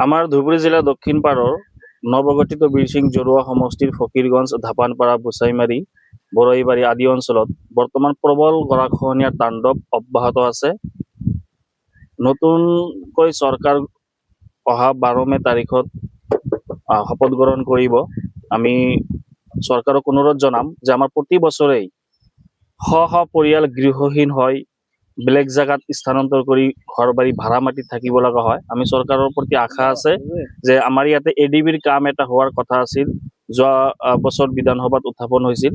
আমাৰ ধুবুৰী জিলা দক্ষিণ পাৰৰ নৱগঠিত বীৰসিং জৰুৱা সমষ্টিৰ ফকীৰগঞ্জ, ধাপানপাৰা, বুচাইমাৰী, বৰৈবাৰী আদি অঞ্চলত বৰ্তমান প্ৰবল গৰাখহনীয়াৰ তাণ্ডৱ অব্যাহত আছে। নতুনকৈ চৰকাৰ অহা 12 মে তাৰিখত শপত গ্ৰহণ কৰিব। আমি চৰকাৰক অনুৰোধ জনাম যে আমাৰ প্ৰতি বছৰেই শ শ পৰিয়াল গৃহহীন হয়, বেলেগ জায়গাত স্থানান্তৰ কৰি ঘৰ বাৰী ভাড়া মাটিত থাকিব লগা হয়। আমি চৰকাৰৰ প্ৰতি আশা আছে যে আমাৰ ইয়াতে এডিবিৰ কাম এটা হোৱাৰ কথা আছিল, যোৱা বছৰ বিধানসভাত উত্থাপন হৈছিল।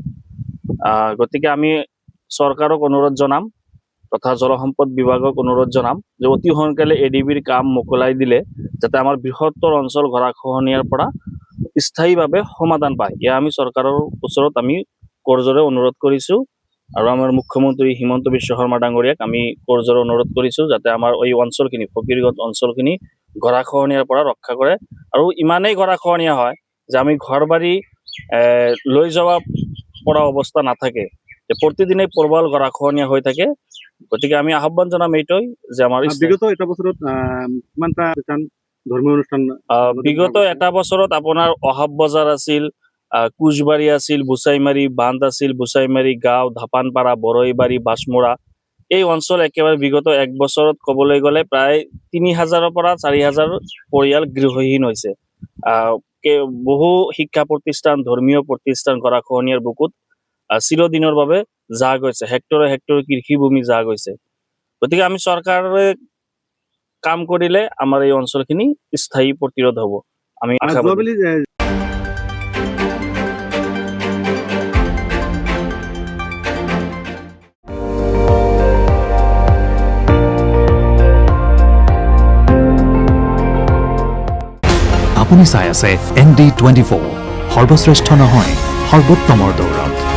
গতিকে আমি চৰকাৰক অনুৰোধ জনাম তথা জলসম্পদ বিভাগক অনুৰোধ জনাম যে অতি সোনকালে এডিবিৰ কাম মোকলাই দিলে যাতে আমাৰ বৃহত্তৰ অঞ্চল গৰাখহনীয়াৰ পৰা স্থায়ীভাৱে সমাধান পায়। এয়া আমি চৰকাৰৰ ওচৰত আমি কৰজোৰে অনুৰোধ কৰিছোঁ আৰু আমাৰ মুখ্যমন্ত্ৰী হিমন্ত বিশ্ব শৰ্মা ডাঙৰীয়াক আমি কৰজোৰে অনুৰোধ কৰিছোঁ যাতে আমাৰ এই অঞ্চলখিনি ফকীৰগঞ্জ অঞ্চলখিনি গৰাখহনীয়াৰ পৰা ৰক্ষা কৰে। আৰু ইমানেই গৰাখহনীয়া হয় যে আমি ঘৰ বাৰী লৈ যাব পৰা অৱস্থা নাথাকে, যে প্ৰতিদিনে প্ৰবল গৰাখহনীয়া হৈ থাকে। গতিকে আমি আহ্বান জনাম এইটোই যে আমাৰ বিগত এটা বছৰত কিমানটা ধৰ্মীয় অনুষ্ঠান বিগত এটা বছৰত আপোনাৰ অহাব বজাৰ আছিল, কোচবাৰী আছিল, বুচাইমাৰী বান্ধ আছিল, বুচাইমাৰী গাঁও, ধাপানপাৰা, বৰৈবাৰী, বাছমৰা এই অঞ্চল একেবাৰে বিগত এক বছৰত ক'বলৈ গ'লে প্ৰায় 3000-ৰ পৰা 4000 পৰিয়াল গৃহহীন হৈছে। বহু শিক্ষা প্ৰতিষ্ঠান, ধৰ্মীয় প্ৰতিষ্ঠান গৰাখহনীয়াৰ বুকুত চিৰদিনৰ বাবে যা গৈছে, হেক্টৰে হেক্টৰ কৃষিভূমি যা গৈছে। গতিকে আমি চৰকাৰে কাম কৰিলে আমাৰ এই অঞ্চলখিনি স্থায়ী প্ৰতিৰোধ হ'ব। আমি আশাবাদী। আপুনি চাই আছে ND24, সৰ্বশ্ৰেষ্ঠ নহয় সৰ্বোত্তমৰ দৌৰত।